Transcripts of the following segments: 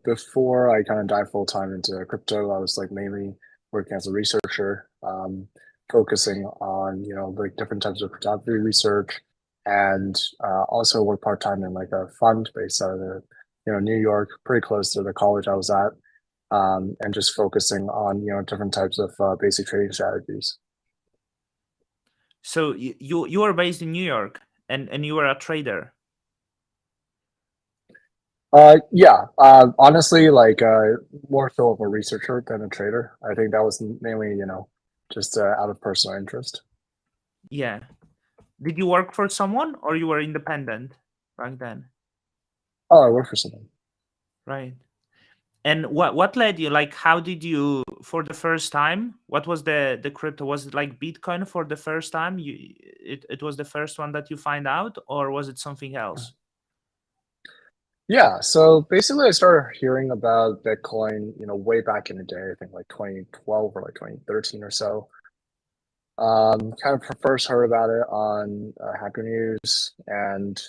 before I kind of dived full time into crypto, I was like mainly working as a researcher, focusing on like different types of cryptography research, and also work part time in like a fund based out of New York, pretty close to the college I was at, and just focusing on different types of basic trading strategies. So you were based in New York, and you were a trader. Yeah, honestly, like more so of a researcher than a trader. I think that was mainly, just out of personal interest. Yeah. Did you work for someone, or you were independent back then? Oh, I work for someone. Right. And what led you? Like, how did you, for the first time? What was the crypto? Was it like Bitcoin for the first time? It was the first one that you find out, or was it something else? Yeah, so basically I started hearing about Bitcoin, way back in the day, I think like 2012 or like 2013 or so. Kind of first heard about it on Hacker News and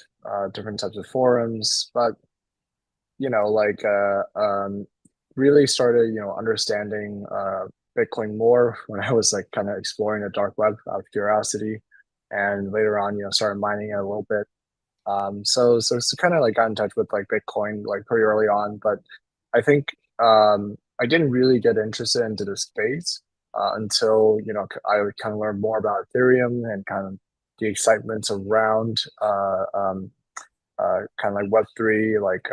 different types of forums, but like really started, understanding Bitcoin more when I was like kind of exploring the dark web out of curiosity, and later on, started mining it a little bit. So it's kind of like got in touch with like Bitcoin like pretty early on, but I think I didn't really get interested into the space until I would kind of learn more about Ethereum and kind of the excitements around kind of like Web3, like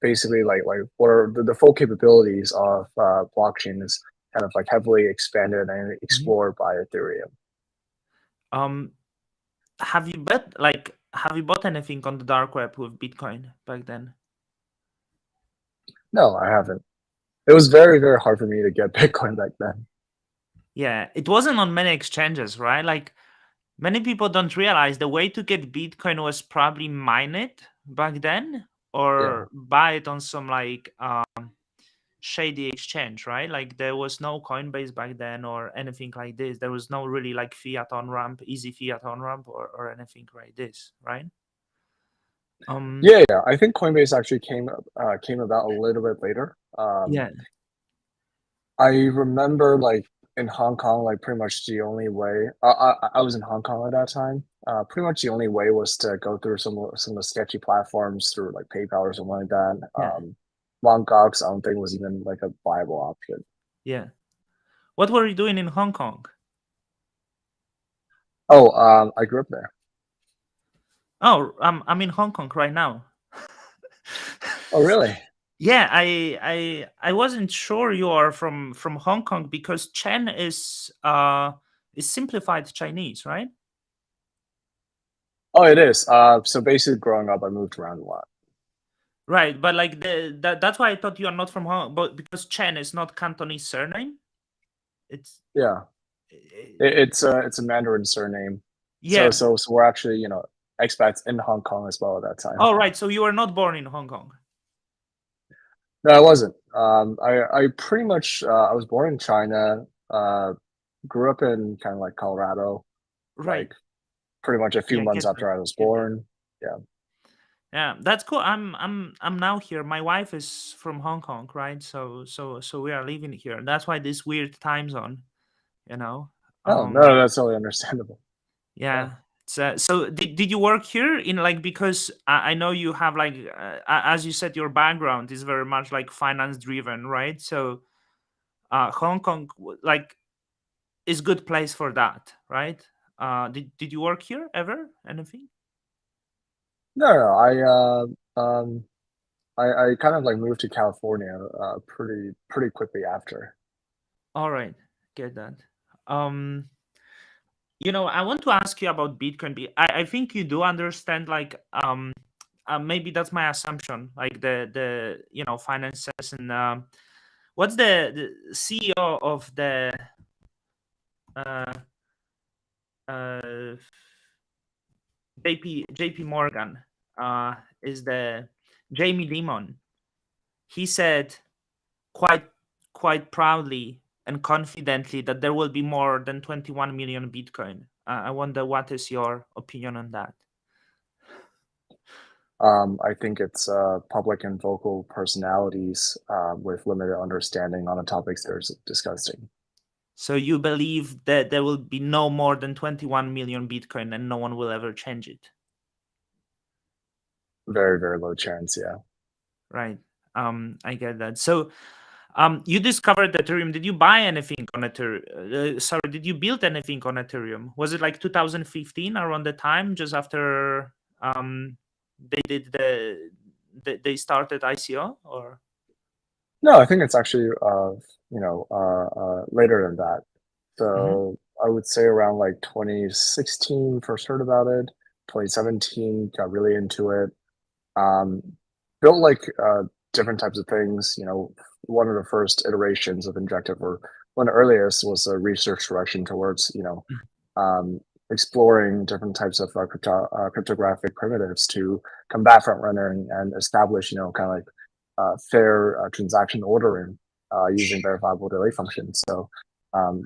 basically like what are the full capabilities of blockchain is kind of like heavily expanded and explored by Ethereum. Um, have you bought anything on the dark web with Bitcoin back then? No, I haven't. It was very, very hard for me to get Bitcoin back then. Yeah, it wasn't on many exchanges, right? Like, many people don't realize the way to get Bitcoin was probably mine it back then, Yeah. or buy it on some like shady exchange, right? Like, there was no Coinbase back then or anything like this. There was no really like fiat on ramp, easy fiat on ramp, or anything like this, right? Yeah. I think Coinbase actually came about a little bit later. Yeah. I remember like in Hong Kong, like pretty much the only way I was in Hong Kong at that time. Pretty much the only way was to go through some of the sketchy platforms through like PayPal or something like that. Yeah. Mt. Gox, I don't think was even like a viable option. Yeah. What were you doing in Hong Kong? Oh, I grew up there. Oh, I'm in Hong Kong right now. Oh, really? Yeah, I wasn't sure you are from Hong Kong, because Chen is simplified Chinese, right? Oh, it is. So basically, growing up, I moved around a lot. Right, but like that's why I thought you are not from Hong Kong, but because Chen is not Cantonese surname, it's Yeah, eh, it's a Mandarin surname. So yeah. so so we're actually expats in Hong Kong as well at that time. Oh, right. So you were not born in Hong Kong, No, I wasn't. I pretty much I was born in China. Grew up in kind of like Colorado, right? like pretty much a few Yeah, months after I was get that. born. Yeah. Yeah, that's cool. I'm now here. My wife is from Hong Kong, right? So we are living here. That's why this weird time zone, you know. Oh no, that's totally understandable. Yeah. Yeah. So did you work here in, like, because I know you have like as you said, your background is very much like finance driven, right? So Hong Kong like is good place for that, right? Did you work here ever? Anything? No, I kind of like moved to California pretty quickly after. All right, get that. Um, I want to ask you about Bitcoin. I think you do understand, like, maybe that's my assumption, like the finances, and what's the CEO of the uh uh JP Morgan, is the Jamie Dimon. He said quite quite proudly and confidently that there will be more than 21 million Bitcoin. I wonder what is your opinion on that. I think it's public and vocal personalities with limited understanding on the topics they're discussing. So you believe that there will be no more than 21 million Bitcoin and no one will ever change it? Very, very low chance, yeah. Right. I get that. So you discovered Ethereum. Did you buy anything on Ethereum? Sorry, did you build anything on Ethereum? Was it like 2015 around the time, just after they did they started ICO, or? No, I think it's actually later than that. Mhm. So I would say around like 2016 first heard about it. 2017 got really into it. Um, built like different types of things. One of the first iterations of Injective, or one of the earliest, was a research direction towards um, exploring different types of cryptographic primitives to combat front runner and establish kind of like fair transaction ordering using verifiable delay functions. So um,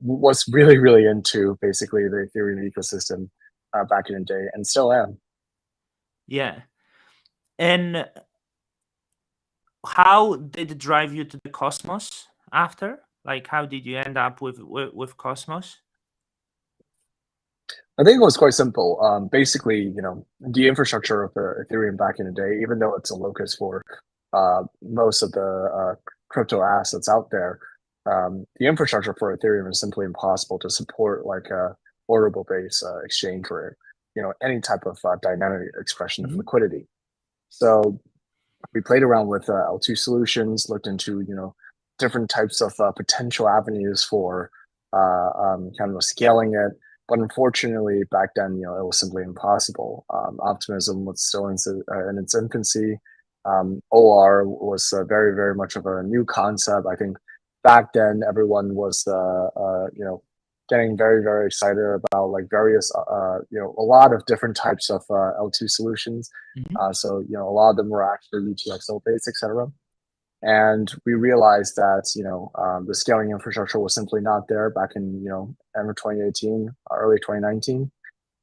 was really really into basically the Ethereum ecosystem back in the day, and still am. Yeah. And how did it drive you to the Cosmos after? Like, how did you end up with Cosmos? I think it was quite simple. Basically, the infrastructure of the Ethereum back in the day, even though it's a locus for most of the crypto assets out there, the infrastructure for Ethereum is simply impossible to support like a orderable base exchange or any type of dynamic expression of Mhm. liquidity. So we played around with L2 solutions, looked into different types of potential avenues for kind of scaling it. But unfortunately, back then, it was simply impossible. Optimism was still in its infancy. OR was very, very much of a new concept. I think back then, everyone was, getting very, very excited about like various, a lot of different types of L2 solutions. Mhm. So a lot of them were actually UTXO based, etc. And we realized that the scaling infrastructure was simply not there back in end of 2018, early 2019.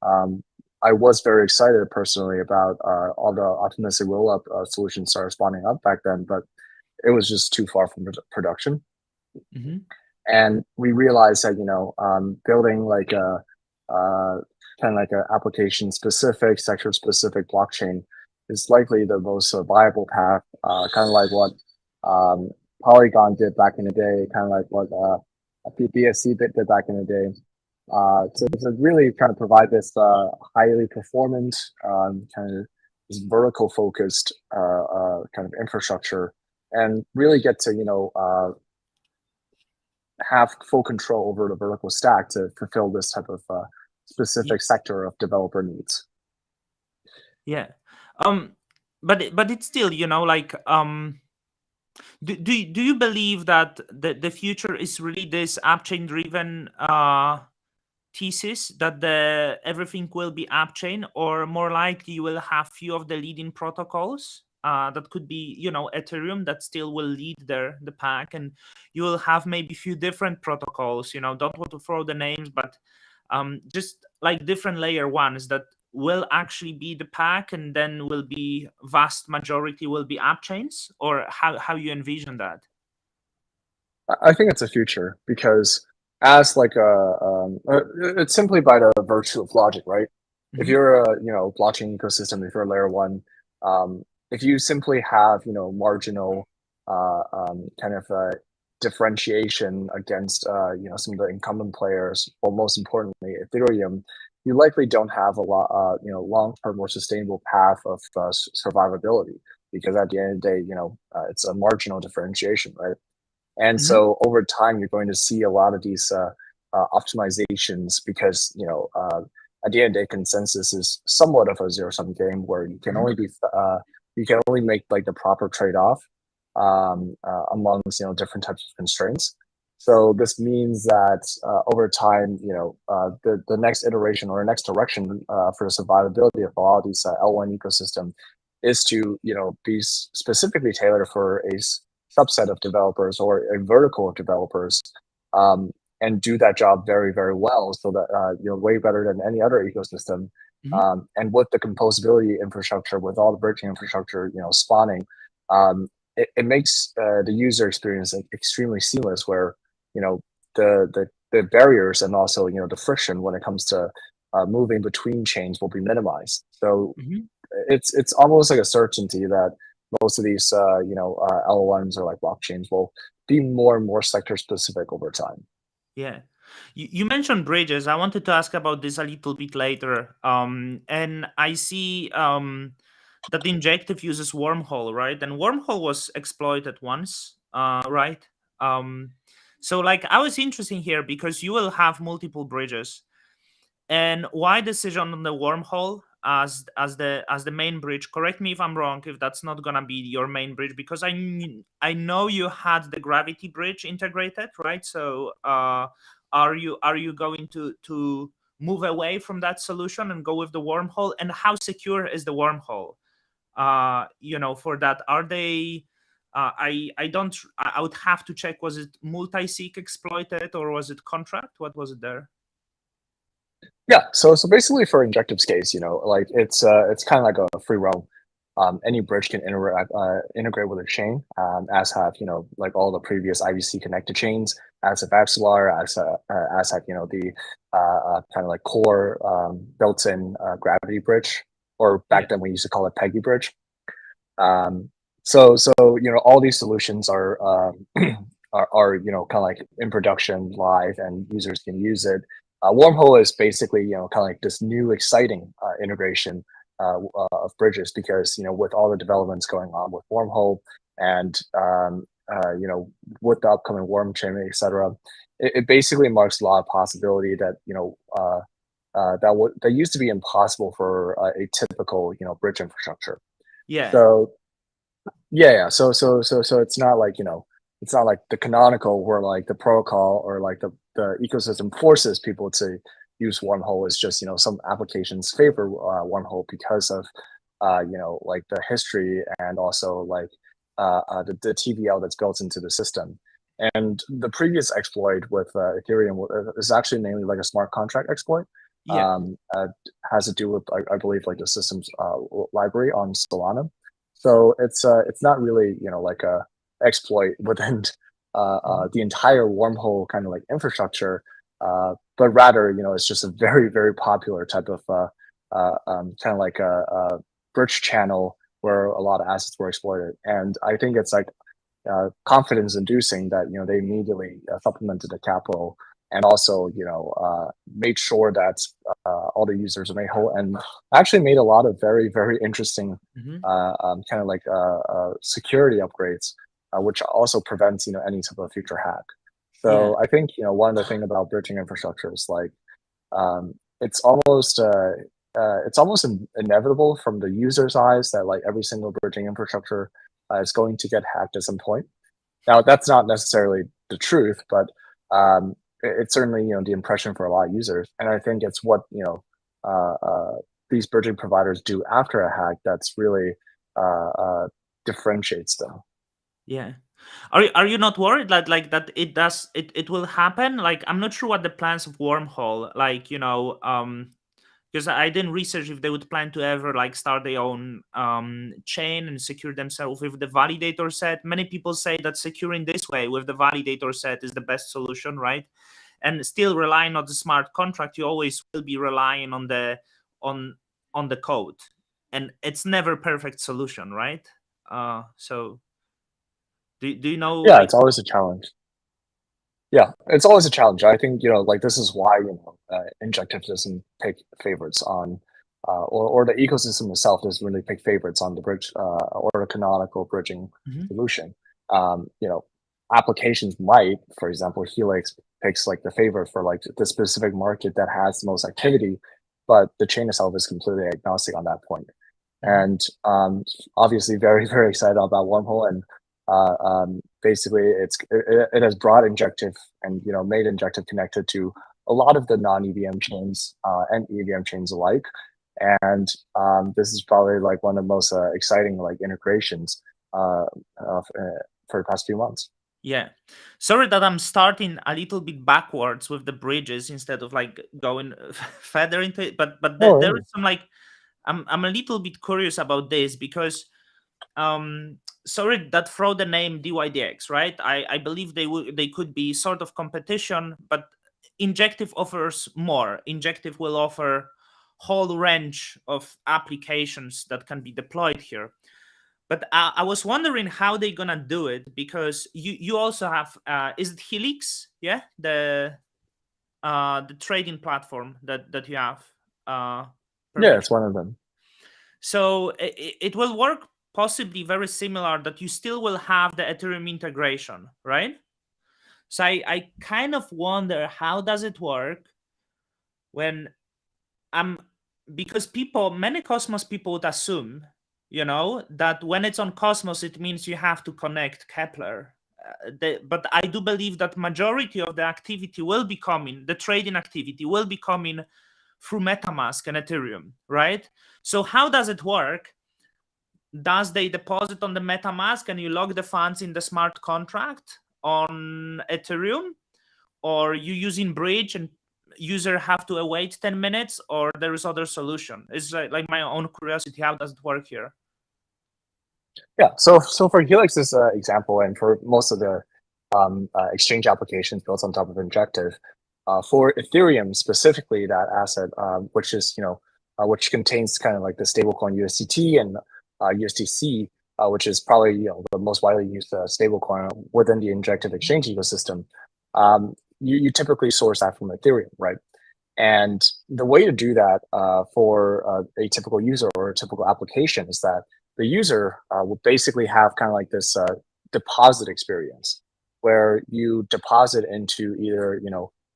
Um, I was very excited personally about all the optimistic roll-up solutions started spawning up back then, but it was just too far from production. Mhm. And we realized that building like a kind of like an application specific, sector specific blockchain is likely the most viable path, kind of like what Polygon did back in the day, kind of like what BSC did back in the day. To really kind of provide this highly performant, kind of this vertical focused kind of infrastructure, and really get to have full control over the vertical stack to fulfill this type of Ye- specific sector of developer needs. Yeah. Um, but it's still, like, do you believe that the future is really this app chain driven thesis, that the everything will be app chain, or more likely you will have few of the leading protocols that could be, Ethereum, that still will lead the pack, and you will have maybe few different protocols, don't want to throw the names, but just like different layer ones that will actually be the pack, and then will be vast majority will be app chains, or how you envision that? I think it's a future because as like it's simply by the virtue of logic, right? If Hmm. you're a blockchain ecosystem, if you're a layer one, um, if you simply have marginal kind of differentiation against some of the incumbent players, or most importantly Ethereum, you likely don't have a lot long term or sustainable path of survivability, because at the end of the day it's a marginal differentiation, right? And Hmm. so over time, you're going to see a lot of these optimizations, because at the end of the day, consensus is somewhat of a zero sum game where Hmm. you can only make like the proper trade off amongst different types of constraints. So this means that over time, the next iteration or next direction for the survivability of all these L1 ecosystem is to be specifically tailored for a subset of developers or a vertical of developers, and do that job very very well, so that way better than any other ecosystem, And with the composability infrastructure, with all the bridging infrastructure, spawning, it makes the user experience like, extremely seamless. Where the barriers and also the friction when it comes to moving between chains will be minimized. So it's almost like a certainty that most of these LLMs or like blockchains will be more and more sector specific over time. Yeah. You mentioned bridges. I wanted to ask about this a little bit later. And I see that Injective uses Wormhole, right? And Wormhole was exploited once, right? So like I was interested here because you will have multiple bridges. And why decision on the Wormhole as the main bridge? Correct me if I'm wrong, if that's not gonna be your main bridge, because I know you had the Gravity bridge integrated, right? So are you going to move away from that solution and go with the Wormhole? And how secure is the Wormhole? For that, are they? I would have to check. Was it multi-sig exploited or was it contract? What was it there? Yeah, so basically for Injective's case, like it's kind of like a free roam. Any bridge can integrate with a chain, as have like all the previous IBC connected chains, as have Axelar, as have the kind of like core built-in gravity bridge, or back then we used to call it Peggy bridge. So all these solutions are are kind of like in production live, and users can use it. Wormhole is basically kind of like this new exciting integration of bridges, because with all the developments going on with Wormhole and with the upcoming Worm chain, etc., it basically marks a lot of possibility that that used to be impossible for a typical bridge infrastructure. Yeah. So yeah. So it's not like it's not like the canonical where like the protocol or like the ecosystem forces people to use Wormhole. Is just some applications favor Wormhole because of like the history, and also like the TVL that's built into the system. And the previous exploit with Ethereum is actually mainly like a smart contract exploit. Yeah. Has to do with I believe like the systems library on Solana. So it's not really like a exploit within the entire Wormhole kind of like infrastructure, but rather it's just a very very popular type of kind of like a bridge channel where a lot of assets were exploited. And I think it's like confidence inducing that they immediately supplemented the capital, and also made sure that all the users are made whole, and actually made a lot of very very interesting kind of like security upgrades, which also prevents any type of future hack. So I think one of the things about bridging infrastructure is like it's almost inevitable from the user's eyes that like every single bridging infrastructure is going to get hacked at some point. Now that's not necessarily the truth, but it's certainly the impression for a lot of users, and I think it's what these bridging providers do after a hack that's really differentiates them. Yeah. Are you not worried that like that it will happen? Like I'm not sure what the plans of Wormhole, like because I didn't research if they would plan to ever like start their own chain and secure themselves with the validator set. Many people say that securing this way with the validator set is the best solution, right? And still relying on the smart contract, you always will be relying on the on the code, and it's never a perfect solution, right? So do you know Yeah, like? it's always a challenge. Yeah, it's always a challenge. I think like this is why Injective doesn't pick favorites on, or the ecosystem itself doesn't really pick favorites on the bridge or the canonical bridging solution. Applications might, for example, Helix picks like the favorite for like the specific market that has the most activity, but the chain itself is completely agnostic on that point. And obviously, very very excited about Wormhole, and basically it has brought Injective and made Injective connected to a lot of the non-EVM chains and EVM chains alike. And this is probably like one of the most exciting like integrations for the past few months. Yeah. Sorry that I'm starting a little bit backwards with the bridges instead of like going further into it. But No there is worries. some like I'm a little bit curious about this because sorry that throw the name DYDX, right? I believe they could be sort of competition, but Injective offers more. Injective will offer whole range of applications that can be deployed here. But I was wondering how they're gonna do it because you also have is it Helix? Yeah, the trading platform that you have Yeah, permission. it's one of them. So it will work possibly very similar that you still will have the Ethereum integration, right? So I kind of wonder how does it work when I'm because many Cosmos people would assume, that when it's on Cosmos, it means you have to connect Kepler. But I do believe that majority of the activity will be coming, the trading activity will be coming through MetaMask and Ethereum, right? So how does it work? Does they deposit on the MetaMask and you log the funds in the smart contract on Ethereum? Or you using bridge and user have to wait 10 minutes, or there is other solution? It's like my own curiosity, how does it work here? Yeah. So for Helix's example, and for most of the exchange applications built on top of Injective, for Ethereum specifically, that asset, which is which contains kind of like the stablecoin USDT and USDC, which is probably the most widely used stablecoin within the Injective exchange ecosystem. You typically source that from Ethereum, right? And the way to do that for a typical user or a typical application is that the user will basically have kind of like this deposit experience where you deposit into either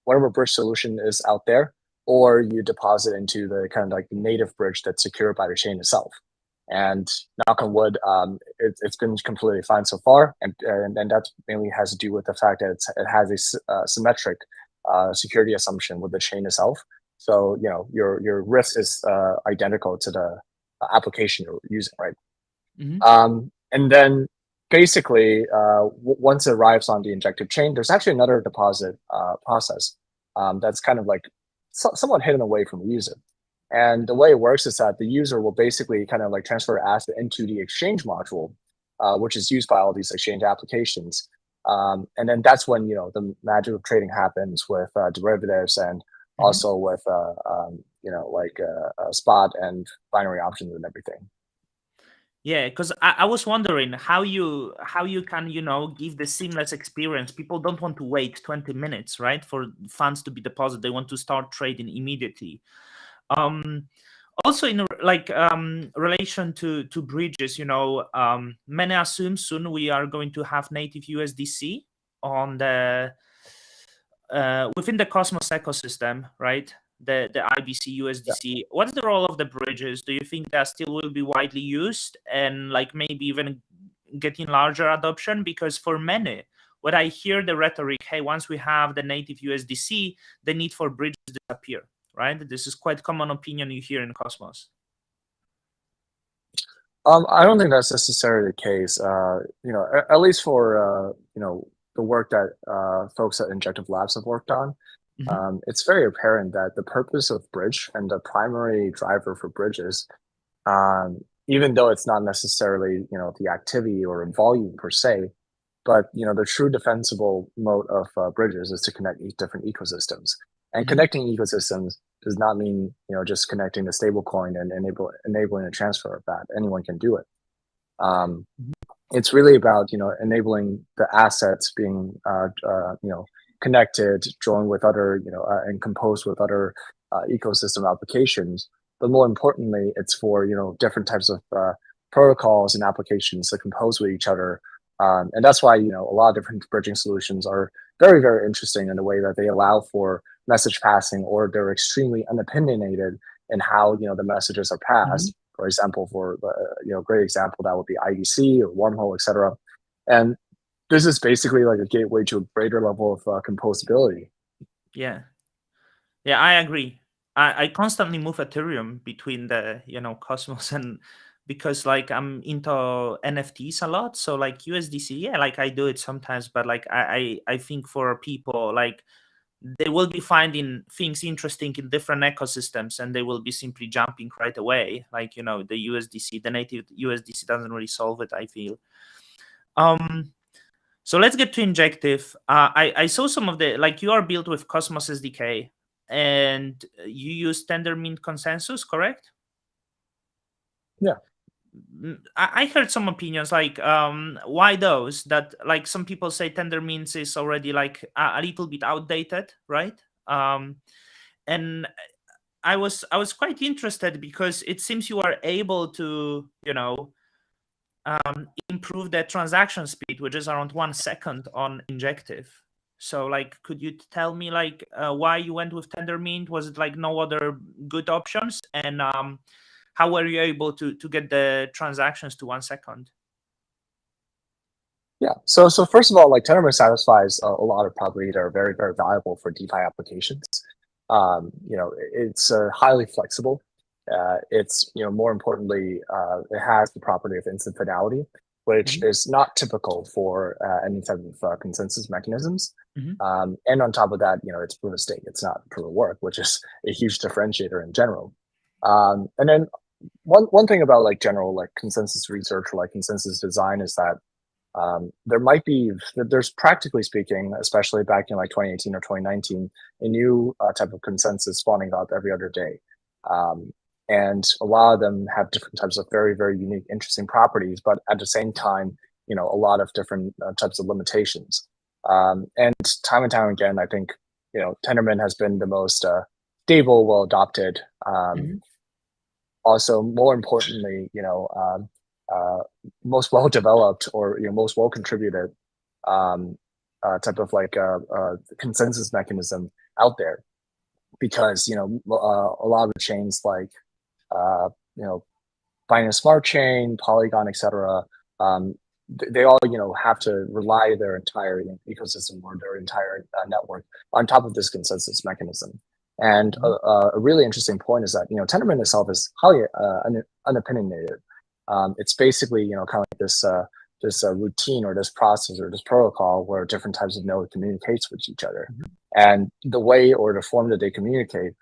whatever bridge solution is out there, or you deposit into the kind of like the native bridge that's secured by the chain itself. And knock on wood, it's been completely fine so far, and that mainly has to do with the fact that it has a symmetric security assumption with the chain itself. So your risk is identical to the application you're using, right? And then basically, once it arrives on the Injective chain, there's actually another deposit process that's kind of like somewhat hidden away from the user. And the way it works is that the user will basically kind of like transfer asset into the exchange module, which is used by all these exchange applications. And then that's when the magic of trading happens with derivatives and also with spot and binary options and everything. Yeah, because I was wondering how you can give the seamless experience. People don't want to wait 20 minutes, right, for funds to be deposited. They want to start trading immediately. Also in relation to bridges, many assume soon we are going to have native USDC on the within the Cosmos ecosystem, right? The IBC USDC. What's the role of the bridges? Do you think that still will be widely used and like maybe even getting larger adoption? Because for many, what I hear the rhetoric, hey, once we have the native USDC, the need for bridges disappear, right? This is quite common opinion you hear in Cosmos. I don't think that's necessarily the case. At least for the work that folks at Injective Labs have worked on, it's very apparent that the purpose of Bridge and the primary driver for bridges, even though it's not necessarily the activity or volume per se, but the true defensible mode of bridges is to connect different ecosystems. And connecting ecosystems does not mean just connecting the stablecoin and enabling a transfer of that. Anyone can do it. It's really about enabling the assets being connected, joined with other and composed with other ecosystem applications. But more importantly, it's for different types of protocols and applications that compose with each other. And that's why a lot of different bridging solutions are very, very interesting in the way that they allow for message passing, or they're extremely unopinionated in how the messages are passed. For example, for great example that would be IDC or Wormhole, etc. And this is basically like a gateway to a greater level of composability. Yeah, I agree. I constantly move Ethereum between the Cosmos and because like I'm into NFTs a lot. So like USDC, yeah, like I do it sometimes, but like I think for people, like they will be finding things interesting in different ecosystems and they will be simply jumping right away. Like, you know, the USDC, the native USDC doesn't really solve it, I feel. So let's get to Injective. I saw some of the, like, you are built with Cosmos SDK and you use Tendermint consensus, correct? Yeah. I heard some opinions like why those, that like some people say Tendermint is already like a little bit outdated, right? And I was quite interested because it seems you are able to, you know, improve the transaction speed, which is around 1 second on Injective. So like, could you tell me like why you went with Tendermint? Was it like no other good options? And how were you able to get the transactions to 1 second? Yeah. So first of all, like Tendermint satisfies a lot of properties that are very, very valuable for DeFi applications. You know, it's highly flexible. It's, you know, more importantly, it has the property of instant finality, which is not typical for any type of consensus mechanisms. And on top of that, you know, it's proof of stake. It's not proof of work, which is a huge differentiator in general. And then one thing about like general like consensus research or like consensus design is that there's practically speaking, especially back in like 2018 or 2019, a new type of consensus spawning up every other day. And a lot of them have different types of very, very unique, interesting properties, but at the same time, you know, a lot of different types of limitations. And time again, I think, you know, Tendermint has been the most stable, well adopted. Also, more importantly, you know, most well developed or, you know, most well contributed type of like consensus mechanism out there, because, you know, a lot of chains like you know, Binance Smart Chain, Polygon, etc. They all, you know, have to rely their entire ecosystem or their entire network on top of this consensus mechanism. And a really interesting point is that, you know, Tendermint itself is highly unopinionated. It's basically, you know, kind of like this routine or this process or this protocol where different types of node communicates with each other. And the way or the form that they communicate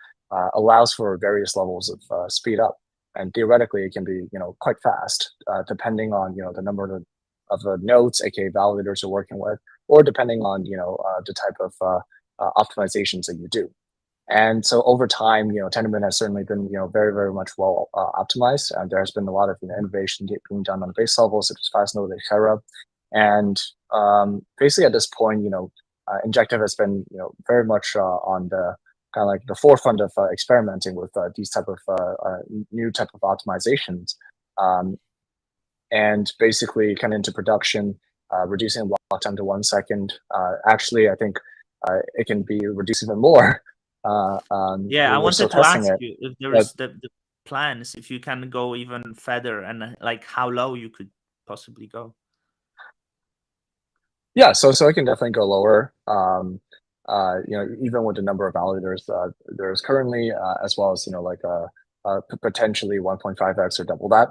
allows for various levels of speed up. And theoretically, it can be, you know, quite fast, depending on, you know, the number of nodes, aka validators, you're working with, or depending on, you know, the type of optimizations that you do. And so over time, you know, Tendermint has certainly been, you know, very, very much well optimized. And there has been a lot of, you know, innovation being done on the base level, such as fast node, etc. And basically at this point, you know, Injective has been, you know, very much on the kind of like the forefront of experimenting with these type of new type of optimizations, and basically kind of into production, reducing block time to 1 second. Actually, I think it can be reduced even more. Yeah, I we're still wanted to testing ask it. you if there But is the plans, if you can go even further, and like how low you could possibly go. yeah, so it can definitely go lower. You know, even with the number of validators there's currently, as well as, you know, like potentially 1.5x or double that.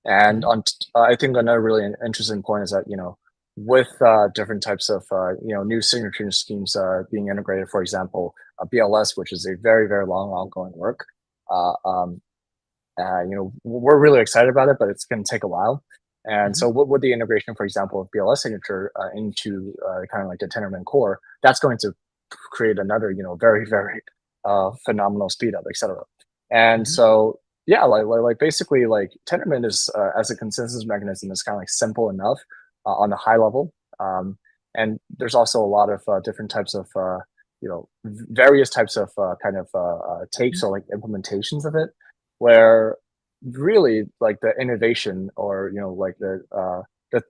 And on I think another really interesting point is that, you know, with different types of you know, new signature schemes being integrated, for example, BLS, which is a very, very long ongoing work. You know, we're really excited about it, but it's going to take a while. And so with the integration, for example, of BLS signature into kind of like the Tendermint core, that's going to create another, you know, very, very phenomenal speed up, etc. And so, yeah, like basically like Tendermint is as a consensus mechanism is kind of like simple enough on a high level. And there's also a lot of different types of, you know, various types of kind of takes or like implementations of it, where really like the innovation or, you know, like the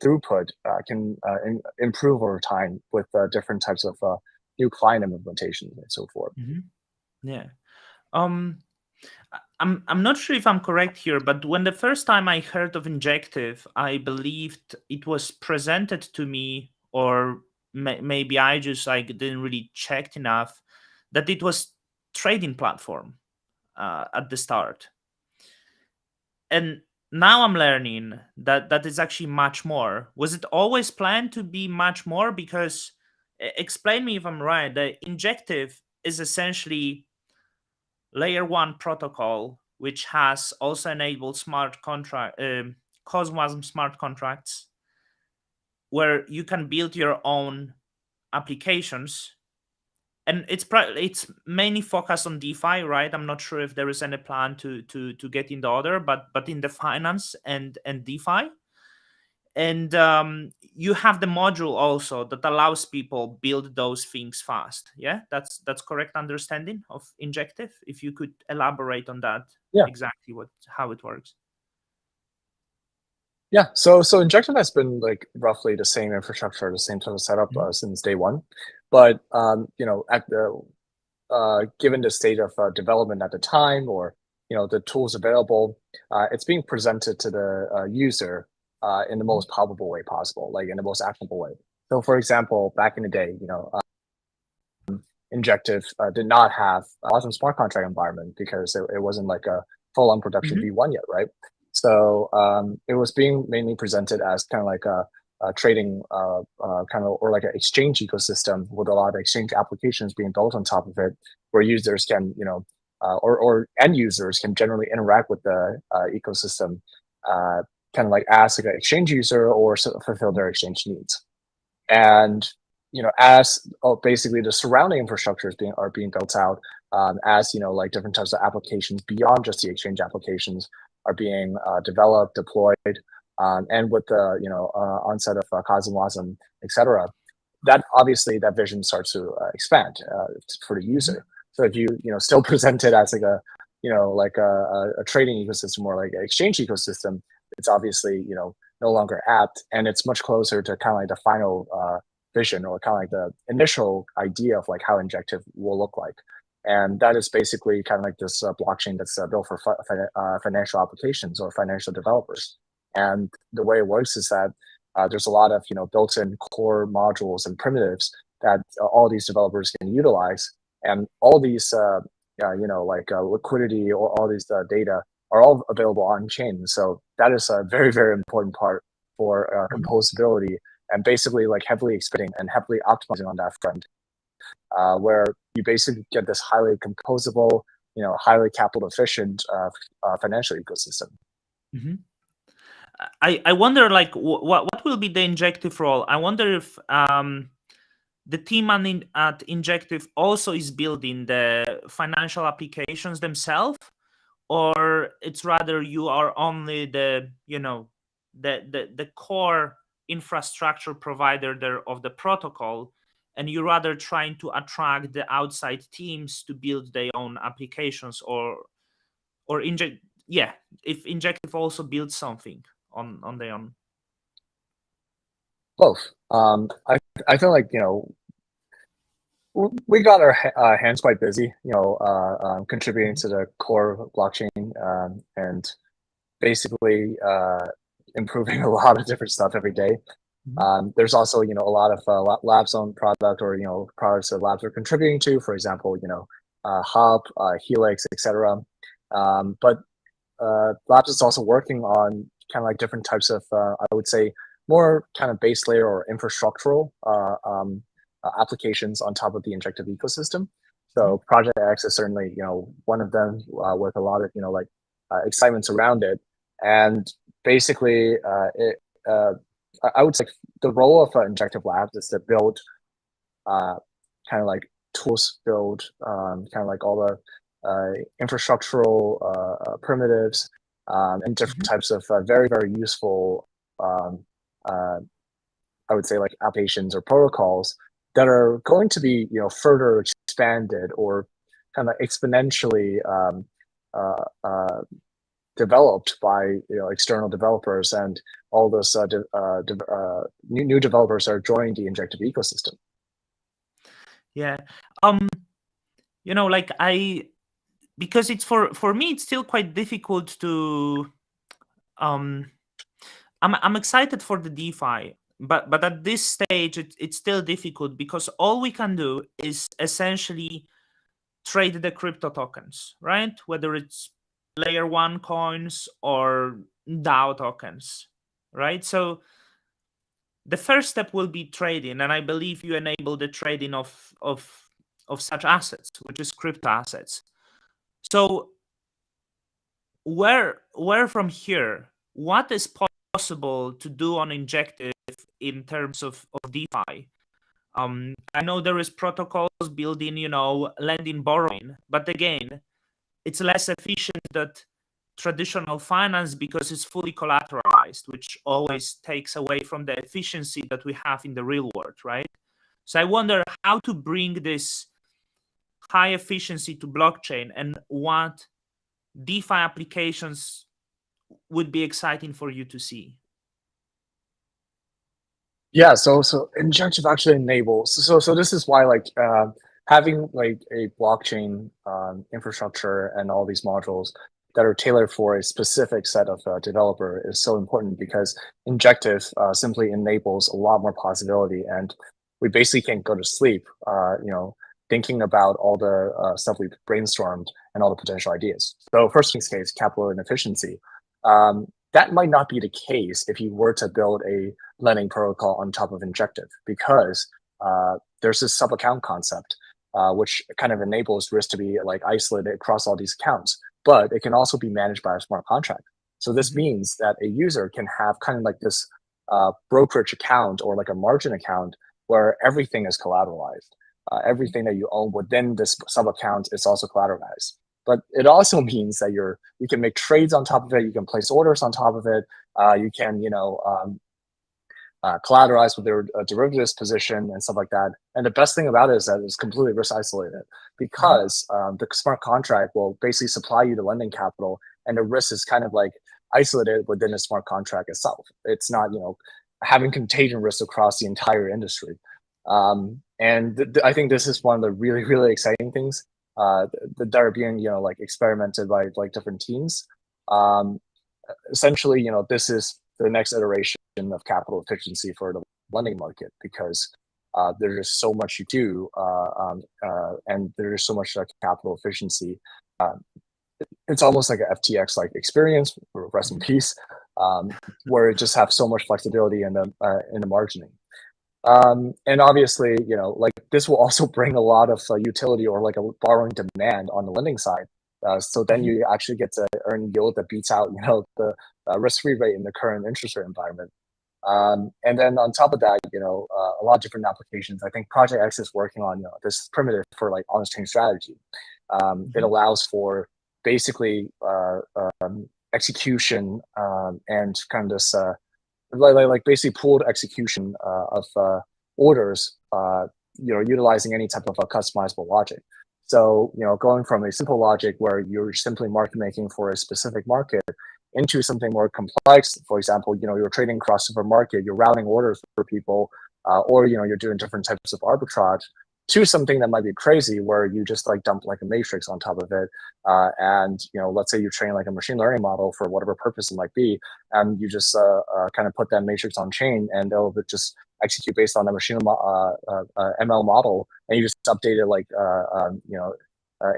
throughput can improve over time with different types of new client implementations and so forth. Yeah. I'm not sure if I'm correct here, but when the first time I heard of Injective, I believed it was presented to me, or maybe I just like didn't really check enough, that it was trading platform at the start. And now I'm learning that is actually much more. Was it always planned to be much more? Because explain me if I'm right. The Injective is essentially layer one protocol, which has also enabled smart contract, Cosmo smart contracts, where you can build your own applications, and it's mainly focused on DeFi, right? I'm not sure if there is any plan to get in the other, but in the finance and DeFi, and you have the module also that allows people build those things fast. Yeah, that's correct understanding of Injective. If you could elaborate on that, Yeah. exactly how it works. Yeah, so Injective has been like roughly the same infrastructure, the same sort of setup Mhm. since day one, but at the given the state of development at the time, or the tools available, it's being presented to the user in the Mhm. most palpable way possible, like in the most actionable way. So, for example, back in the day, Injective did not have a awesome smart contract environment because it wasn't like a full-on production Mhm. V1 yet, right? So it was being mainly presented as kind of like a trading kind of, or like an exchange ecosystem with a lot of exchange applications being built on top of it, where users can, or end users can generally interact with the ecosystem, kind of like as like an exchange user or fulfill their exchange needs. And as basically the surrounding infrastructures are being built out, as like different types of applications beyond just the exchange applications are being developed, deployed, and with the onset of CosmoWasm, etc. That obviously that vision starts to expand for the Mhm. user. So if you still present it as like a like a trading ecosystem or like an exchange ecosystem, it's obviously no longer apt, and it's much closer to kind of like the final vision, or kind of like the initial idea of like how Injective will look like. And that is basically kind of like this blockchain that's built for financial applications or financial developers. And the way it works is that there's a lot of built-in core modules and primitives that all these developers can utilize, and all these like liquidity or all these data are all available on chain. So that is a very, very important part for Mhm. composability, and basically like heavily expanding and heavily optimizing on that front, where you basically get this highly composable, highly capital efficient financial ecosystem. Mhm. I wonder, like, what will be the Injective role? I wonder if the team at Injective also is building the financial applications themselves, or it's rather you are only the the core infrastructure provider there of the protocol, and you're rather trying to attract the outside teams to build their own applications, or inject yeah, if Injective also builds something on their own. Both. I feel like we got our hands quite busy, contributing Mhm. to the core blockchain, and basically improving a lot of different stuff every day. Mhm. There's also a lot of labs on product, or products that labs are contributing to. For example, Hub, Helix, etc. But labs is also working on kind of like different types of I would say more kind of base layer or infrastructural applications on top of the Injective ecosystem. Mhm. So Project X is certainly one of them, with a lot of like excitements around it. And basically uh, I would say the role of Injective Labs is to build uh, kind of like tools, build kind of like all the infrastructural primitives, and different Mhm. types of very, very useful, um, uh, I would say, like applications or protocols that are going to be further expanded or kind of exponentially uh, uh, developed by external developers, and all those new developers are joining the Injective ecosystem. Yeah. um like, because it's for me it's still quite difficult to um I'm excited for the DeFi, but at this stage it's still difficult because all we can do is essentially trade the crypto tokens, right? Whether it's layer 1 coins or DAO tokens, right? So the first step will be trading, and I believe you enable the trading of such assets, which is crypto assets. So where from here, what is possible to do on Injective in terms of DeFi? I know there is protocols building, lending, borrowing, but again, it's less efficient than traditional finance because it's fully collateralized, which always takes away from the efficiency that we have in the real world, right? So I wonder how to bring this high efficiency to blockchain, and what DeFi applications would be exciting for you to see. Yeah, so Injective actually enables, so this is why like having like a blockchain infrastructure and all these modules that are tailored for a specific set of developer is so important, because Injective simply enables a lot more possibility, and we basically can't go to sleep thinking about all the stuff we've brainstormed and all the potential ideas. So first things case, capital and efficiency. That might not be the case if you were to build a lending protocol on top of Injective, because there's this sub-account concept, which kind of enables risk to be like isolated across all these accounts, but it can also be managed by a smart contract. So this means that a user can have kind of like this brokerage account or like a margin account where everything is collateralized. Everything that you own within this sub-account is also collateralized. But it also means that you can make trades on top of it. You can place orders on top of it. You can, collateralize with their derivatives position and stuff like that. And the best thing about it is that it's completely risk isolated, because the smart contract will basically supply you the lending capital, and the risk is kind of like isolated within the smart contract itself. It's not, having contagion risk across the entire industry. And I think this is one of the really, really exciting things that are being, like experimented by like different teams. Essentially, this is the next iteration of capital efficiency for the lending market, because there's just so much you do, and there's so much capital efficiency. It's almost like an FTX like experience, rest in peace, where it just have so much flexibility in the margining. And obviously, like this will also bring a lot of utility or like a borrowing demand on the lending side. So then you actually get to earn yield that beats out, the risk-free rate in the current interest rate environment. And then on top of that, a lot of different applications. I think Project X is working on this primitive for like on-chain strategy. It allows for basically execution and kind of this like basically pooled execution of orders, utilizing any type of a customizable logic. So, going from a simple logic where you're simply market making for a specific market into something more complex. For example, you're trading across supermarket, you're routing orders for people, or, you're doing different types of arbitrage, to something that might be crazy where you just like dump like a matrix on top of it. And, let's say you train like a machine learning model for whatever purpose it might be, and you just kind of put that matrix on chain, and it'll just execute based on the machine ML model, and you just update it like,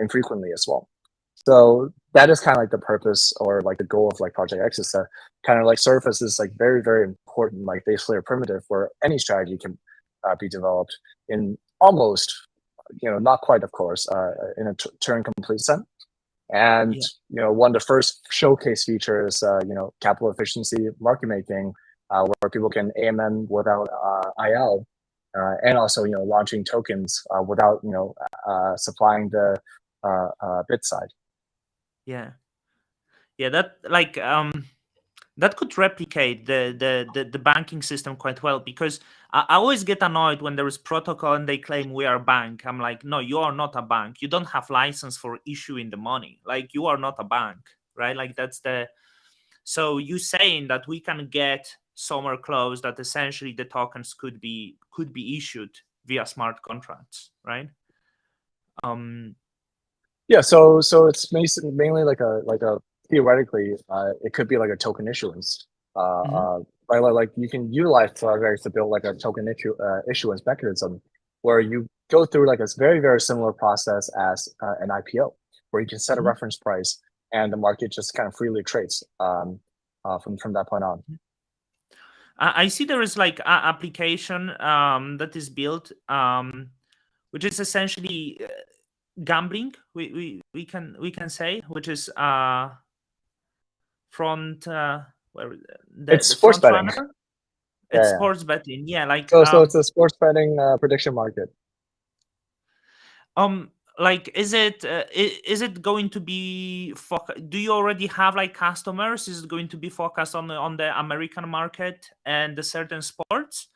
infrequently as well. So that is kind of like the purpose or like the goal of like Project X, is to kind of like serve as this like very, very important like base layer primitive where any strategy can be developed in almost, not quite, of course, in a Turing complete sense. And, one of the first showcase features, capital efficiency market making, where people can AMM without IL, and also, launching tokens without, supplying the bit side. Yeah, that like that could replicate the banking system quite well, because I always get annoyed when there is protocol and they claim we are a bank. I'm like, no, you are not a bank. You don't have license for issuing the money. Like, you are not a bank, right? Like, so you saying that we can get somewhere close that essentially the tokens could be issued via smart contracts, right? Yeah, so it's mainly like a theoretically, it could be like a token issuance. Like you can utilize Project to build like a token issuance mechanism, where you go through like a very, very similar process as an IPO, where you can set a reference price, and the market just kind of freely trades from that point on. I see there is like an application that is built, which is essentially gambling. We can say, which is front where It's the sports front betting. runner. It's Yeah, yeah. sports betting. Yeah, like So it's a sports betting prediction market. like is it going to be do you already have like customers? Is it going to be focused on the American market and the certain sports,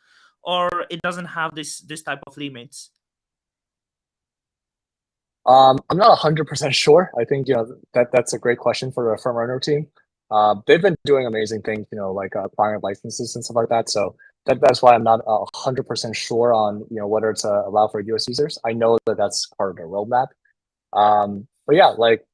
or it doesn't have this type of limits? I'm not 100% sure. I think that's a great question for the front runner team. They've been doing amazing things, like acquiring licenses and stuff like that. So that's why I'm not 100% sure on whether it's allowed for US users. I know that that's part of the roadmap. But yeah, like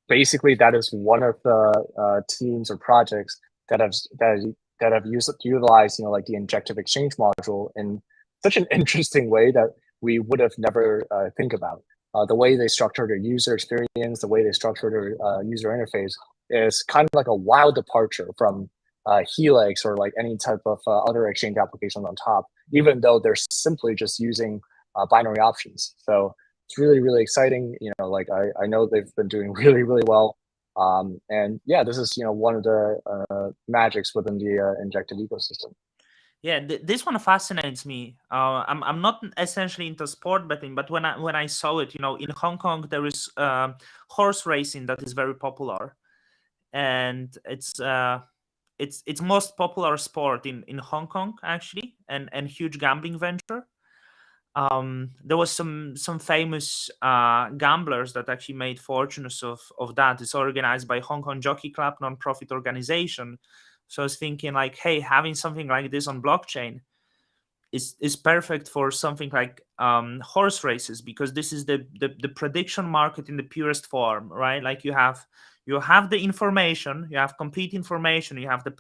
basically that is one of the teams or projects that have utilized like the injective exchange module in such an interesting way that we would have never think about. The way they structure their user experience, the way they structure their user interface is kind of like a wild departure from Helix or like any type of other exchange application on top, even though they're simply just using binary options. So it's really, really exciting. Like I know they've been doing really, really well. And yeah, this is, one of the magics within the injective ecosystem. Yeah, this one fascinates me. I'm not essentially into sport betting, but when I saw it, in Hong Kong there is horse racing that is very popular, and it's most popular sport in Hong Kong actually, and huge gambling venture. There was some famous gamblers that actually made fortunes of that. It's organized by Hong Kong Jockey Club, non-profit organization. So I was thinking like, hey, having something like this on blockchain is perfect for something like horse races, because this is the prediction market in the purest form, right? Like you have the information, you have complete information, you have the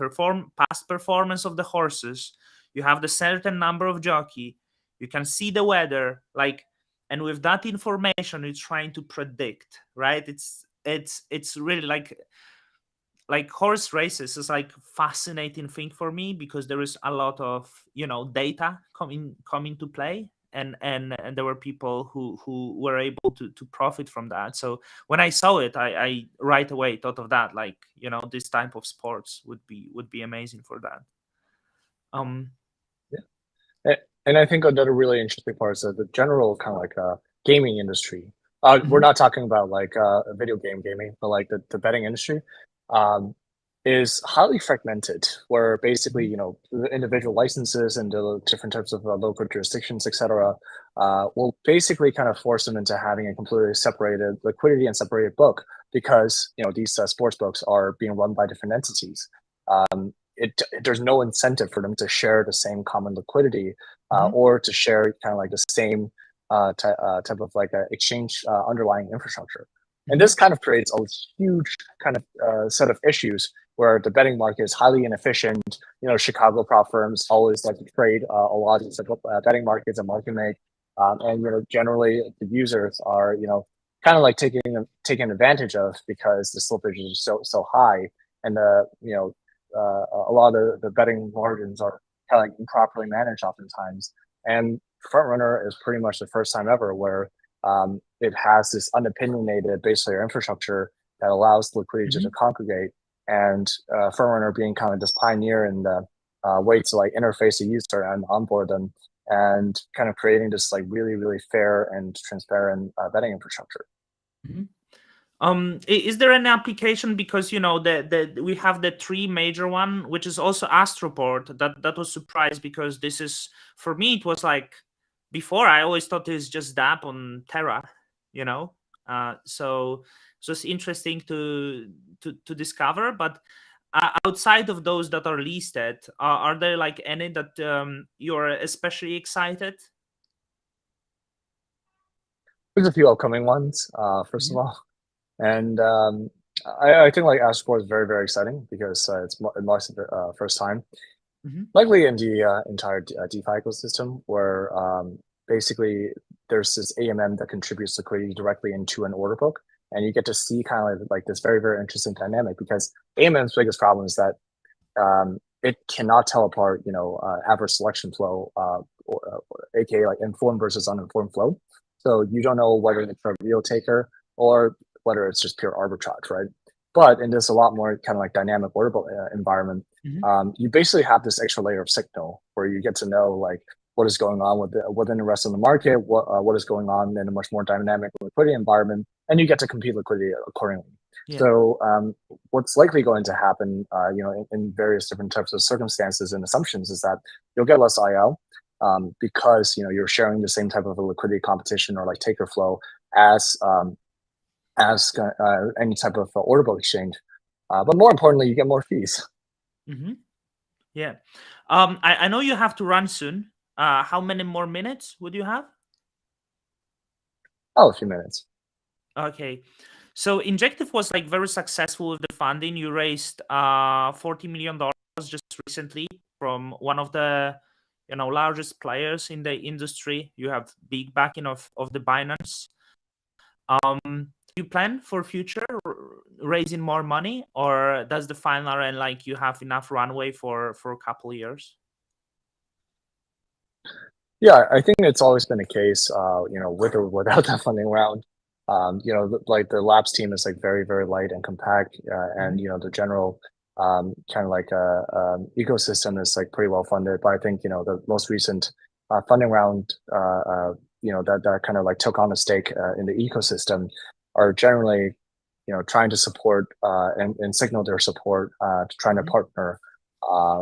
past performance of the horses, you have the certain number of jockey, you can see the weather, like, and with that information you're trying to predict, right? It's really like horse races is like fascinating thing for me, because there is a lot of data coming to play, and there were people who were able to profit from that. So when I saw it, I right away thought of that, like this type of sports would be amazing for that. Yeah. And I think another really interesting part is that the general kind of like gaming industry. We're Mhm, not talking about like video game gaming, but like the betting industry um, is highly fragmented, where basically, mhm, the individual licenses and the different types of local jurisdictions, etc., will basically kind of force them into having a completely separated liquidity and separated book, because, these sports books are being run by different entities. There's no incentive for them to share the same common liquidity mhm, or to share kind of like the same type of like exchange underlying infrastructure. And mhm, this kind of creates a huge kind of set of issues where the betting market is highly inefficient. Chicago prop firms always like to trade a lot of these betting markets and market make. And generally the users are kind of like taking advantage of, because the slippage is so high, and a lot of the betting margins are kind of like improperly managed oftentimes. And front runner is pretty much the first time ever where it has this unopinionated base layer infrastructure that allows liquidity to mhm. congregate, and front runner being kind of this pioneer in the way to like interface a user and onboard them, and kind of creating this like really, really fair and transparent betting infrastructure. Mhm. Is there an application, because the we have the three major one, which is also Astroport, that was surprised, because this is, for me it was like, before I always thought it's just dApp on Terra, you know. So it's interesting to discover. But outside of those that are listed, are there like any that you're especially excited? There's a few upcoming ones, first of Mhm, all. And I think like Astroport is very, very exciting because it marks the first time, mhm, likely in the entire DeFi ecosystem, where basically there's this AMM that contributes liquidity directly into an order book. and you get to see kind of like this very, very interesting dynamic, because AMM's biggest problem is that it cannot tell apart, average selection flow, aka like informed versus uninformed flow. So you don't know whether it's a real taker or whether it's just pure arbitrage, right? But in this a lot more kind of like dynamic orderable environment, you basically have this extra layer of signal where you get to know like what is going on within the rest of the market, what is going on in a much more dynamic liquidity environment, and you get to compete liquidity accordingly. Yeah. So what's likely going to happen, in various different types of circumstances and assumptions, is that you'll get less IO because you're sharing the same type of a liquidity competition or like taker flow as any type of order book exchange. But more importantly, you get more fees. Yeah. I know you have to run soon. How many more minutes would you have? Oh, a few minutes. Okay. So Injective was like very successful with the funding. You raised $40 million just recently from one of the largest players in the industry. You have big backing of the Binance. Do you plan for future raising more money, or does the final and like you have enough runway for a couple of years? Yeah, I think it's always been the case, with or without that funding round. Like the labs team is like very, very light and compact, and the general kind of like ecosystem is like pretty well funded. But I think the most recent funding round, that kind of like took on a stake in the ecosystem, are generally trying to support and signal their support to trying to partner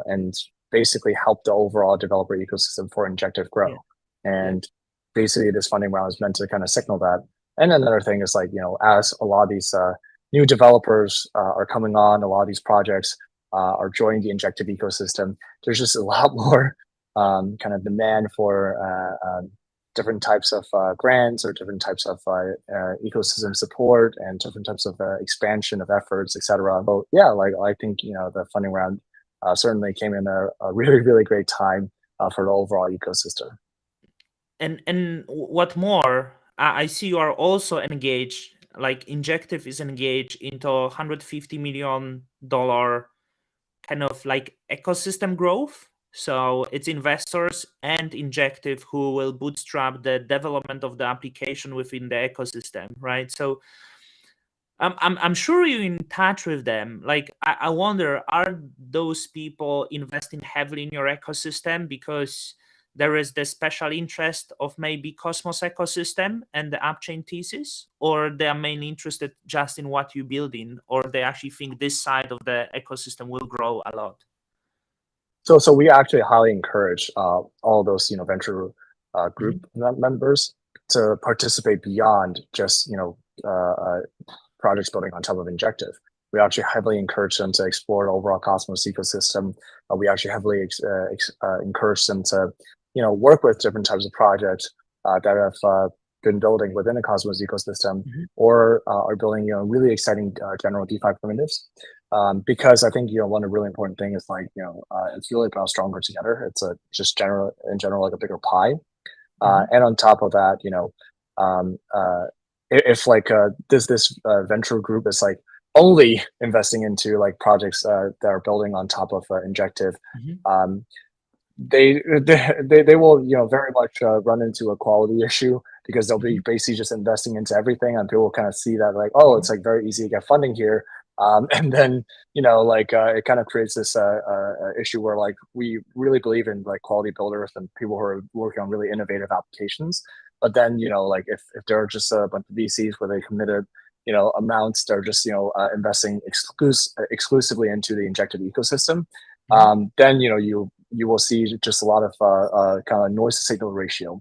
and basically help the overall developer ecosystem for Injective grow. And basically this funding round is meant to kind of signal that. And another thing is like, as a lot of these new developers are coming on, a lot of these projects are joining the Injective ecosystem, there's just a lot more kind of demand for different types of grants or different types of ecosystem support and different types of expansion of efforts, etc. But yeah, like I think the funding round certainly came in a really, really great time for the overall ecosystem. And what more, I see you are also engaged, like Injective is engaged into $150 million kind of like ecosystem growth. So it's investors and Injective who will bootstrap the development of the application within the ecosystem, right? So I'm sure you're in touch with them. Like, I wonder, are those people investing heavily in your ecosystem because there is the special interest of maybe Cosmos ecosystem and the upchain thesis, or they are mainly interested just in what you're building, or they actually think this side of the ecosystem will grow a lot? So we actually highly encourage all those venture group members to participate beyond just projects building on top of Injective. We actually heavily encourage them to explore the overall Cosmos ecosystem. We actually heavily encourage them to work with different types of projects that have been building within the Cosmos ecosystem, or are building really exciting general DeFi primitives. Because I think one of the really important things is like it's really about stronger together. It's just in general like a bigger pie. And on top of that, if like this venture group is like only investing into like projects that are building on top of Injective, they will very much run into a quality issue, because they'll be basically just investing into everything, and people will kind of see that like, oh, it's like very easy to get funding here. And then it kind of creates this issue where like we really believe in like quality builders and people who are working on really innovative applications. But then like if there are just a bunch of VCs where they committed amounts, they're just investing exclusively into the Injective ecosystem, then you will see just a lot of kind of noise to signal ratio,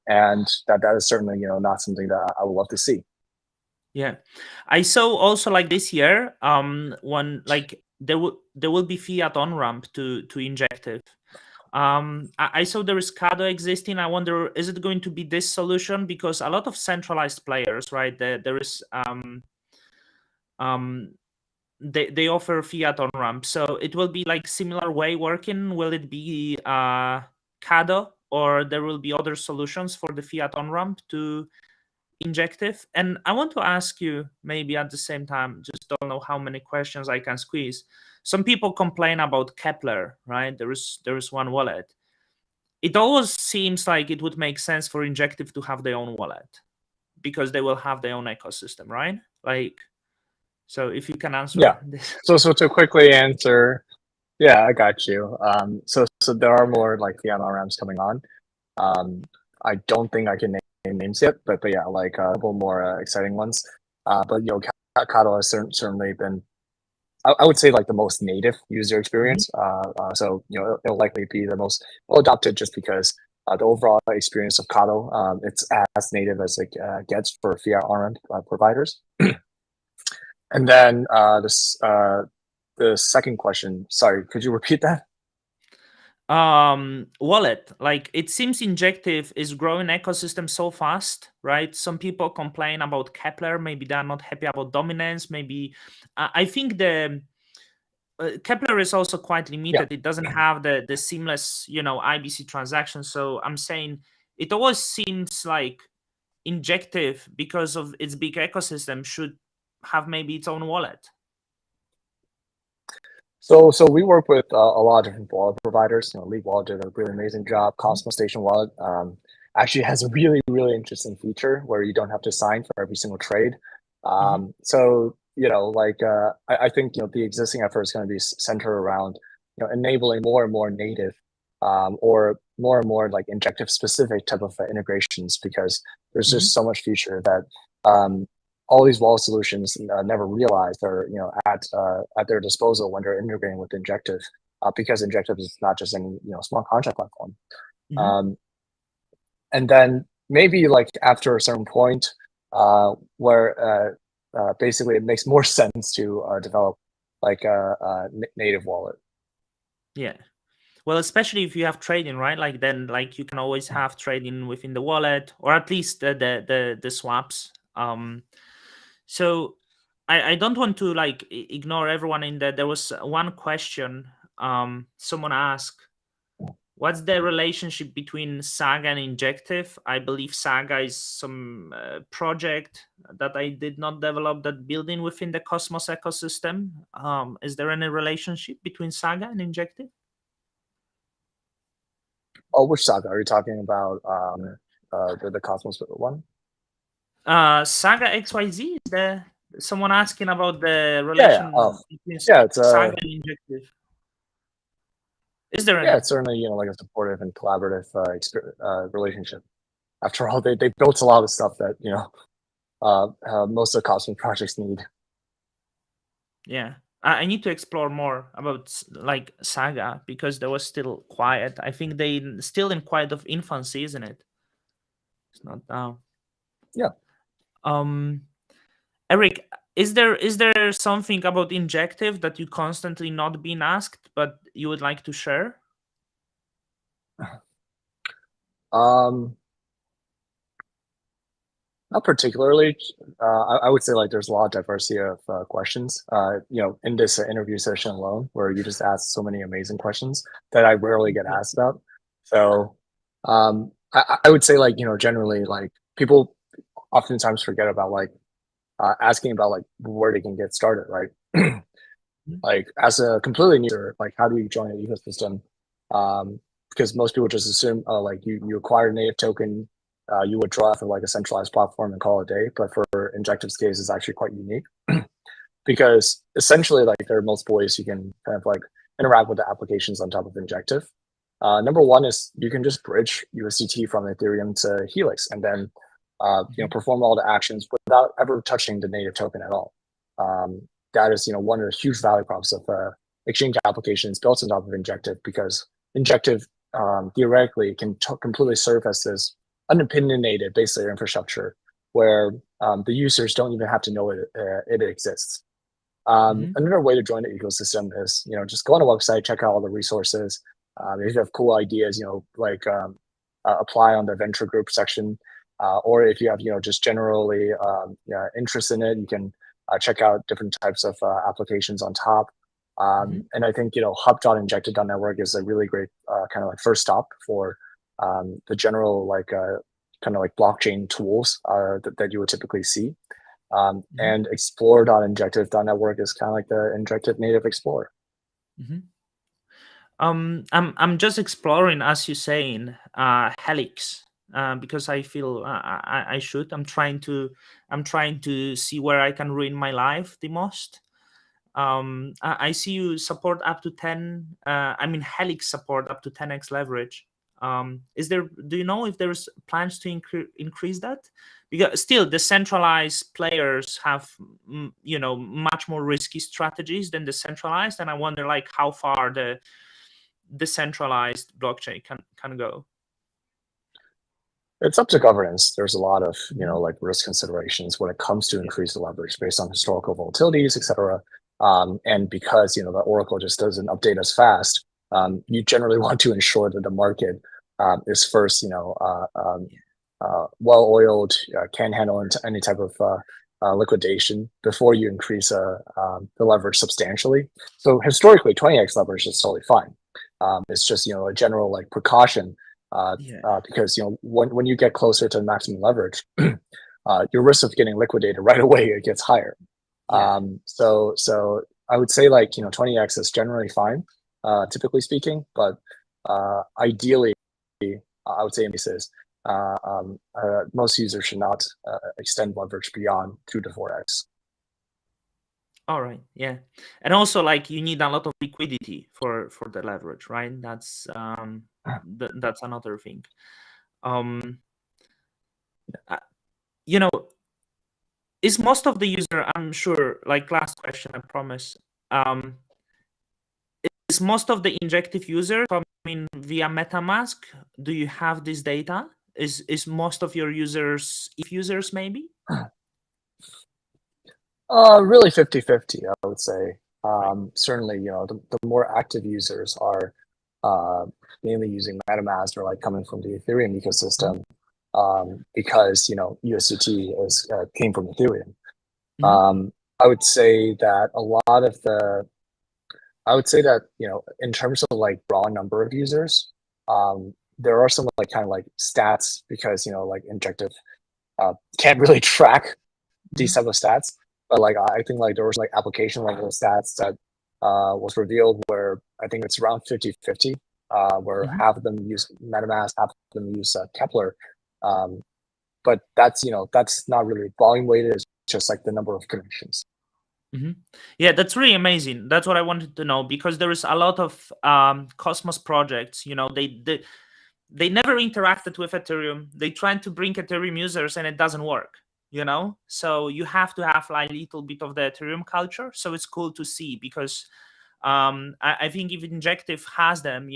and that is certainly not something that I would love to see. Yeah, I saw also like this year, when like there will be fiat on ramp to Injective. I saw there is Cado existing. I wonder, is it going to be this solution? Because a lot of centralized players, right? There is they offer fiat on ramp, so it will be like similar way working. Will it be Cado, or there will be other solutions for the fiat on ramp to Injective. And I want to ask you, maybe at the same time, just don't know how many questions I can squeeze. Some people complain about Kepler, right? There is one wallet. It always seems like it would make sense for Injective to have their own wallet because they will have their own ecosystem, right? Like, so if you can answer this. So to quickly answer, yeah, I got you. So there are more like the MRMs coming on. I don't think I can name names yet, but yeah, like a couple more exciting ones. But Kado has certainly been, I would say, like the most native user experience. So it'll likely be the most well adopted just because the overall experience of Kado, it's as native as it gets for fiat RM providers. And then the second question, sorry, could you repeat that? Wallet, like it seems Injective is growing ecosystem so fast, right? Some people complain about Kepler, maybe they're not happy about dominance, maybe I think the Kepler is also quite limited. It doesn't have the seamless IBC transaction. So I'm saying it always seems like Injective, because of its big ecosystem, should have maybe its own wallet. So we work with a lot of different wallet providers. League Wallet did a really amazing job. Cosmo Station Wallet actually has a really, really interesting feature where you don't have to sign for every single trade. So I think the existing effort is going to be centered around enabling more and more native or more and more like Injective specific type of integrations, because there's just so much feature that all these wallet solutions never realized are at their disposal when they're integrating with Injective, because Injective is not just any smart contract platform. And then maybe like after a certain point where basically it makes more sense to develop like a native wallet. Yeah. Well, especially if you have trading, right? Like then like you can always have trading within the wallet, or at least the swaps. So I don't want to like ignore everyone in that. There was one question someone asked, what's the relationship between Saga and Injective? I believe Saga is some project that I did not develop that building within the Cosmos ecosystem. Is there any relationship between Saga and Injective? Oh, which Saga are you talking about? The Cosmos one? Saga XYZ, is there someone asking about the relation between it's Saga and Injective? Is there any? It's certainly like a supportive and collaborative relationship. After all, they built a lot of stuff that most of the Cosmos projects need. Yeah, I need to explore more about like Saga, because there was still quiet. I think they still in quiet of infancy, isn't it? It's not now. Yeah. Eric, is there something about Injective that you constantly not being asked but you would like to share? Not particularly. I would say like there's a lot of diversity of questions. In this interview session alone, where you just ask so many amazing questions that I rarely get asked about. So I would say like generally like people oftentimes forget about like asking about like where they can get started, right? Like as a completely new user, like how do you join an ecosystem? Because most people just assume like you acquire a native token, you withdraw from like a centralized platform and call it a day. But for Injective's case, it's actually quite unique because essentially like there are multiple ways you can kind of like interact with the applications on top of Injective. Number one is you can just bridge USDT from Ethereum to Helix and then perform all the actions without ever touching the native token at all. That is one of the huge value props of exchange applications built on top of Injective, because Injective theoretically can completely serve as this unopinionated base layer infrastructure where the users don't even have to know it exists. Another way to join the ecosystem is just go on a website, check out all the resources. If you have cool ideas, like apply on the venture group section, or if you have just generally interest in it, you can check out different types of applications on top. And I think hub.injective.network is a really great kind of like first stop for the general like kind of like blockchain tools that you would typically see. Mhm. And explore.injective.network is kind of like the Injective native explorer. Mhm. I'm just exploring, as you're saying, Helix, because I feel I should. I'm trying to see where I can ruin my life the most. I see you support up to 10. I mean, Helix support up to 10x leverage. Do you know if there's plans to increase that? Because still, the centralized players have, much more risky strategies than the centralized, and I wonder like how far the decentralized blockchain can go. It's up to governance. There's a lot of Mhm. like risk considerations when it comes to Yeah. increased leverage based on historical volatilities, etc. And because the Oracle just doesn't update as fast, you generally want to ensure that the market is first well-oiled, can handle any type of liquidation before you increase the leverage substantially. So historically, 20x leverage is totally fine. It's just a general like precaution Yeah. because when you get closer to maximum leverage, your risk of getting liquidated right away it gets higher. Yeah. So I would say like 20x is generally fine, typically speaking, but ideally, I would say in cases, most users should not extend leverage beyond 2 to 4x. All right. Yeah. And also, like, you need a lot of liquidity for the leverage, right? That's another thing. Um, uh, you know, is most of the user, I'm sure, like, last question, I promise. Is most of the Injective users coming via MetaMask? Do you have this data? Is most of your users if users maybe? Really 50-50, I would say. Right. Certainly, the more active users are mainly using MetaMask or like coming from the Ethereum ecosystem, because USDT came from Ethereum. Mhm. I would say that in terms of like raw number of users, there are some like kind of like stats because like Injective can't really track these Mhm. type of stats. But like I think like there was like application level stats that was revealed where I think it's around 50-50, where Mhm. half of them use MetaMask, half of them use Kepler. Um, but that's not really volume weighted. It's just like the number of connections. Mhm. Yeah, that's really amazing. That's what I wanted to know because there is a lot of Cosmos projects. They never interacted with Ethereum. They tried to bring Ethereum users and it doesn't work. So you have to have like a little bit of the Ethereum culture. So it's cool to see because I think if Injective has them,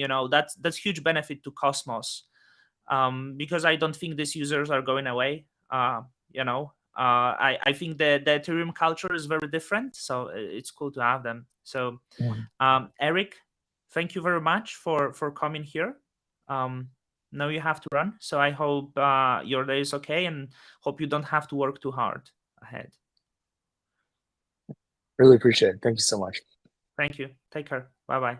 that's huge benefit to Cosmos because I don't think these users are going away. I think the Ethereum culture is very different, so it's cool to have them. So, Eric, thank you very much for coming here. Now you have to run, so I hope your day is okay and hope you don't have to work too hard ahead. Really appreciate it. Thank you so much. Thank you. Take care. Bye bye.